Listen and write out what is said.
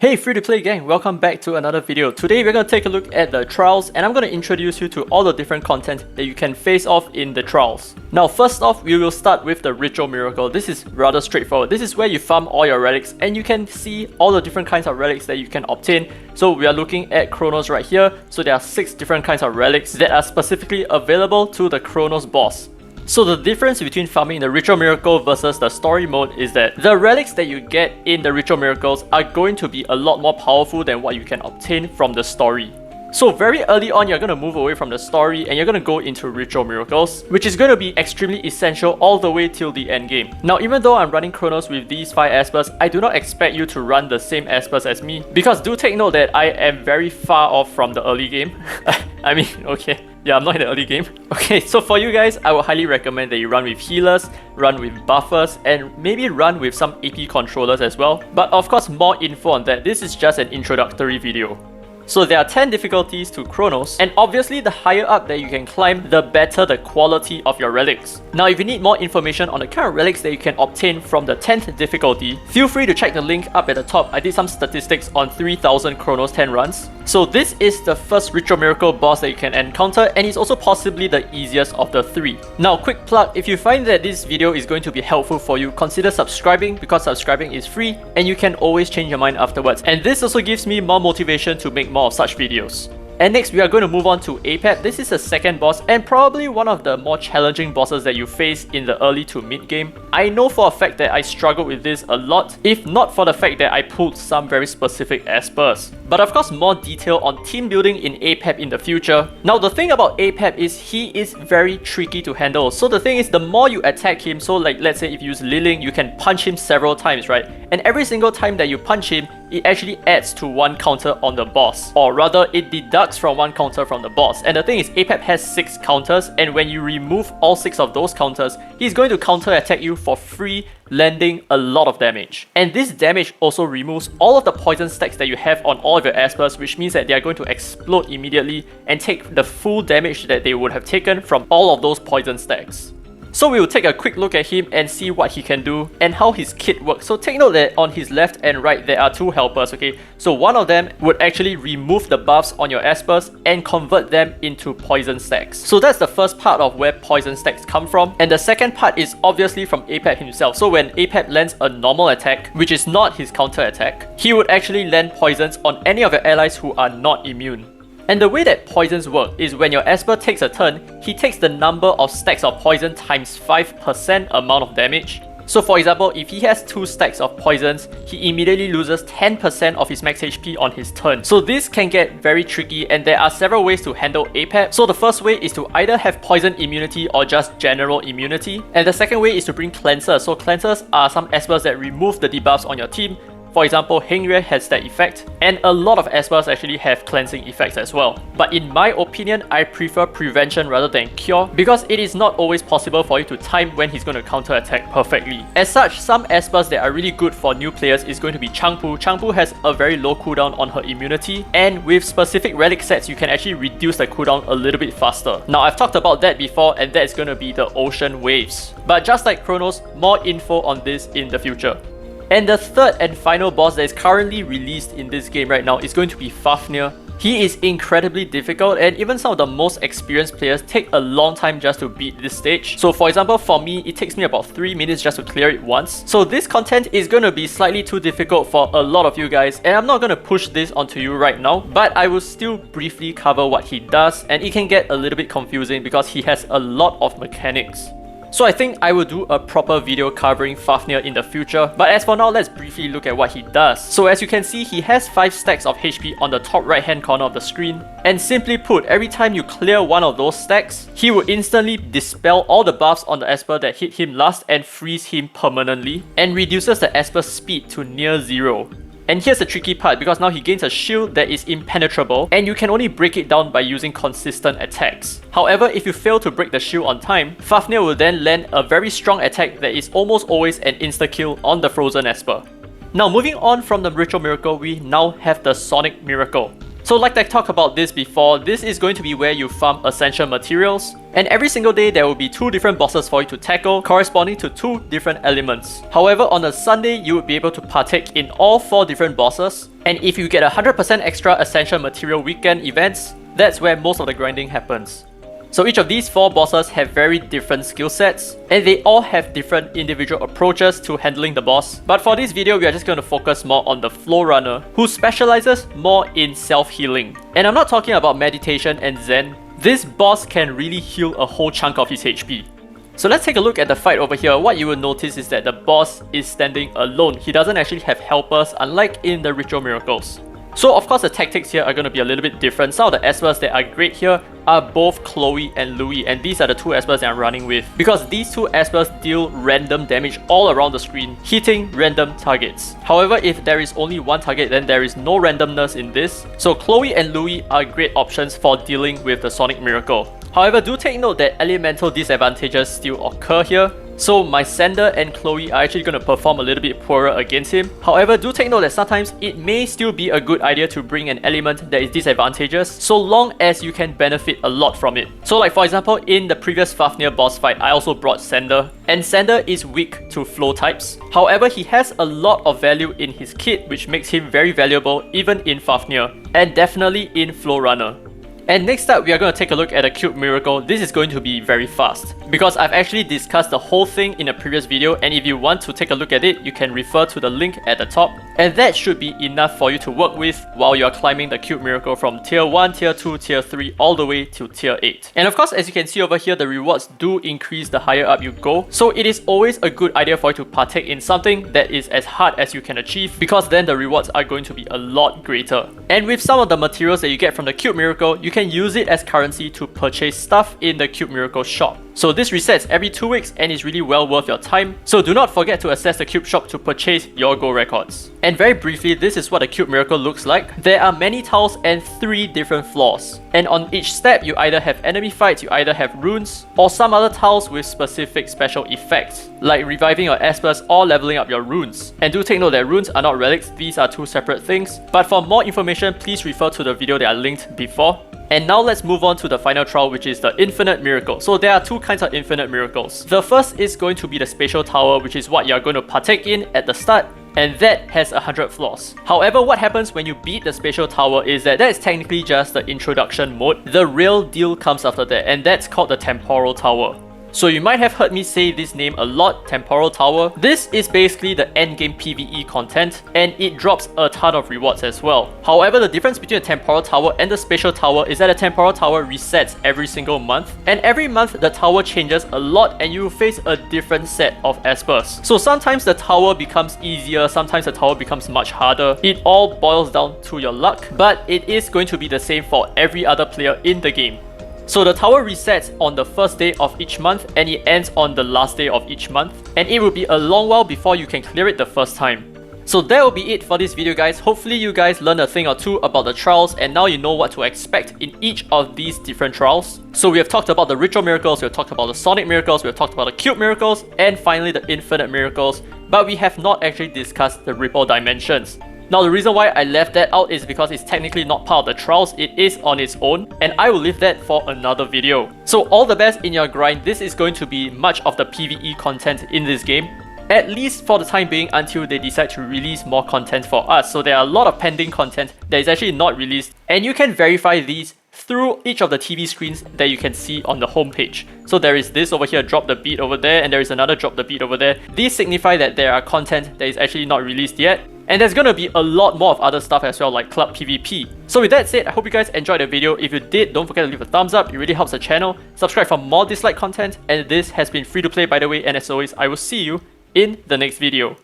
Hey free-to-play gang, welcome back to another video. Today we're going to take a look at the trials and I'm going to introduce you to all the different content that you can face off in the trials. Now first off, we will start with the Ritual Miracle. This is rather straightforward. This is where you farm all your relics and you can see all the different kinds of relics that you can obtain. So we are looking at Kronos right here. So there are 6 different kinds of relics that are specifically available to the Kronos boss. So the difference between farming the Ritual Miracle versus the story mode is that the relics that you get in the Ritual Miracles are going to be a lot more powerful than what you can obtain from the story. So very early on, you're going to move away from the story and you're going to go into Ritual Miracles, which is going to be extremely essential all the way till the end game. Now even though I'm running Kronos with these 5 espers, I do not expect you to run the same espers as me, because do take note that I am very far off from the early game. I mean, okay. Yeah, I'm not in the early game. Okay, so for you guys, I would highly recommend that you run with healers, run with buffers, and maybe run with some AP controllers as well. But of course, more info on that. This is just an introductory video. So there are 10 difficulties to Kronos, and obviously the higher up that you can climb, the better the quality of your relics. Now if you need more information on the kind of relics that you can obtain from the 10th difficulty, feel free to check the link up at the top. I did some statistics on 3000 Kronos 10 runs. So this is the first Ritual Miracle boss that you can encounter, and it's also possibly the easiest of the 3. Now quick plug, if you find that this video is going to be helpful for you, consider subscribing, because subscribing is free and you can always change your mind afterwards. And this also gives me more motivation to make more of such videos. And next we are going to move on to Apep. This is the second boss and probably one of the more challenging bosses that you face in the early to mid game. I know for a fact that I struggled with this a lot, if not for the fact that I pulled some very specific espers. But of course, more detail on team building in Apep in the future. Now the thing about Apep is he is very tricky to handle. So the thing is, the more you attack him, so like let's say if you use Liling, you can punch him several times, right? And every single time that you punch him, it actually adds to 1 counter on the boss, or rather it deducts from 1 counter from the boss. And the thing is, Apep has 6 counters, and when you remove all 6 of those counters, he's going to counter attack you for free, landing a lot of damage. And this damage also removes all of the poison stacks that you have on all of your espers, which means that they are going to explode immediately and take the full damage that they would have taken from all of those poison stacks. So we will take a quick look at him and see what he can do and how his kit works. So take note that on his left and right there are 2 helpers, okay? So one of them would actually remove the buffs on your espers and convert them into poison stacks. So that's the first part of where poison stacks come from. And the second part is obviously from Apep himself. So when Apep lands a normal attack, which is not his counter attack, he would actually land poisons on any of your allies who are not immune. And the way that poisons work is when your esper takes a turn, he takes the number of stacks of poison times 5% amount of damage. So for example, if he has 2 stacks of poisons, he immediately loses 10% of his max HP on his turn. So this can get very tricky, and there are several ways to handle Apep. So the first way is to either have poison immunity or just general immunity. And the second way is to bring cleansers. So cleansers are some espers that remove the debuffs on your team. For example, Hengrye has that effect, and a lot of espers actually have cleansing effects as well. But in my opinion, I prefer prevention rather than cure, because it is not always possible for you to time when he's going to counter attack perfectly. As such, some espers that are really good for new players is going to be Changpu. Changpu has a very low cooldown on her immunity, and with specific relic sets, you can actually reduce the cooldown a little bit faster. Now I've talked about that before, and that's going to be the Ocean Waves. But just like Kronos, more info on this in the future. And the third and final boss that is currently released in this game right now is going to be Fafnir. He is incredibly difficult, and even some of the most experienced players take a long time just to beat this stage. So for example, for me, it takes me about 3 minutes just to clear it once. So this content is going to be slightly too difficult for a lot of you guys, and I'm not going to push this onto you right now, but I will still briefly cover what he does, and it can get a little bit confusing because he has a lot of mechanics. So I think I will do a proper video covering Fafnir in the future, but as for now, let's briefly look at what he does. So as you can see, he has 5 stacks of HP on the top right hand corner of the screen, and simply put, every time you clear one of those stacks, he will instantly dispel all the buffs on the esper that hit him last and freeze him permanently, and reduces the esper's speed to near 0. And here's the tricky part, because now he gains a shield that is impenetrable, and you can only break it down by using consistent attacks. However, if you fail to break the shield on time, Fafnir will then land a very strong attack that is almost always an insta-kill on the frozen esper. Now moving on from the Ritual Miracle, we now have the Sonic Miracle. So like I talked about this before, this is going to be where you farm essential materials, and every single day there will be 2 different bosses for you to tackle corresponding to 2 different elements. However, on a Sunday you would be able to partake in all 4 different bosses, and if you get 100% extra essential material weekend events, that's where most of the grinding happens. So each of these 4 bosses have very different skill sets, and they all have different individual approaches to handling the boss. But for this video, we are just going to focus more on the Flow Runner, who specializes more in self-healing. And I'm not talking about meditation and Zen. This boss can really heal a whole chunk of his HP. So let's take a look at the fight over here. What you will notice is that the boss is standing alone. He doesn't actually have helpers, unlike in the Ritual Miracles. So of course the tactics here are going to be a little bit different. Some of the espers that are great here are both Chloe and Louis, and these are the 2 espers that I'm running with, because these 2 espers deal random damage all around the screen, hitting random targets. However, if there is only one target, then there is no randomness in this, so Chloe and Louis are great options for dealing with the Sonic Miracle. However, do take note that elemental disadvantages still occur here. So my Sander and Chloe are actually going to perform a little bit poorer against him. However, do take note that sometimes it may still be a good idea to bring an element that is disadvantageous, so long as you can benefit a lot from it. So like for example, in the previous Fafnir boss fight, I also brought Sander, and Sander is weak to flow types. However, he has a lot of value in his kit, which makes him very valuable even in Fafnir, and definitely in Flow Runner. And next up, we are going to take a look at a Cube Miracle. This is going to be very fast, because I've actually discussed the whole thing in a previous video, and if you want to take a look at it, you can refer to the link at the top. And that should be enough for you to work with while you are climbing the Cube Miracle from Tier 1, Tier 2, Tier 3, all the way to Tier 8. And of course, as you can see over here, the rewards do increase the higher up you go. So it is always a good idea for you to partake in something that is as hard as you can achieve, because then the rewards are going to be a lot greater. And with some of the materials that you get from the Cube Miracle, you can use it as currency to purchase stuff in the Cube Miracle shop. So this resets every 2 weeks and is really well worth your time. So do not forget to access the Cube shop to purchase your gold records. And very briefly, this is what a Cube Miracle looks like. There are many tiles and 3 different floors. And on each step, you either have enemy fights, you either have runes, or some other tiles with specific special effects, like reviving your espers or leveling up your runes. And do take note that runes are not relics, these are 2 separate things. But for more information, please refer to the video that I linked before. And now let's move on to the final trial, which is the Infinite Miracle. So there are 2 kinds of Infinite Miracles. The first is going to be the Spatial Tower, which is what you're going to partake in at the start, and that has 100 floors. However, what happens when you beat the Spatial Tower is that is technically just the introduction mode. The real deal comes after that, and that's called the Temporal Tower. So you might have heard me say this name a lot, Temporal Tower. This is basically the endgame PvE content, and it drops a ton of rewards as well. However, the difference between the Temporal Tower and the Spatial Tower is that the Temporal Tower resets every single month, and every month the tower changes a lot and you will face a different set of espers. So sometimes the tower becomes easier, sometimes the tower becomes much harder. It all boils down to your luck, but it is going to be the same for every other player in the game. So the tower resets on the first day of each month, and it ends on the last day of each month, and it will be a long while before you can clear it the first time. So that will be it for this video, guys. Hopefully you guys learned a thing or 2 about the trials, and now you know what to expect in each of these different trials. So we have talked about the Ritual Miracles, we have talked about the Sonic Miracles, we have talked about the Cube Miracles, and finally the Infinite Miracles, but we have not actually discussed the Ripple Dimensions. Now the reason why I left that out is because it's technically not part of the trials, it is on its own, and I will leave that for another video. So all the best in your grind. This is going to be much of the PvE content in this game, at least for the time being, until they decide to release more content for us. So there are a lot of pending content that is actually not released, and you can verify these through each of the TV screens that you can see on the homepage. So there is this over here, drop the beat over there, and there is another drop the beat over there. These signify that there are content that is actually not released yet. And there's gonna be a lot more of other stuff as well, like Club PvP. So with that said, I hope you guys enjoyed the video. If you did, don't forget to leave a thumbs up, it really helps the channel. Subscribe for more Dislyte content, and this has been free to play by the way, and as always, I will see you in the next video.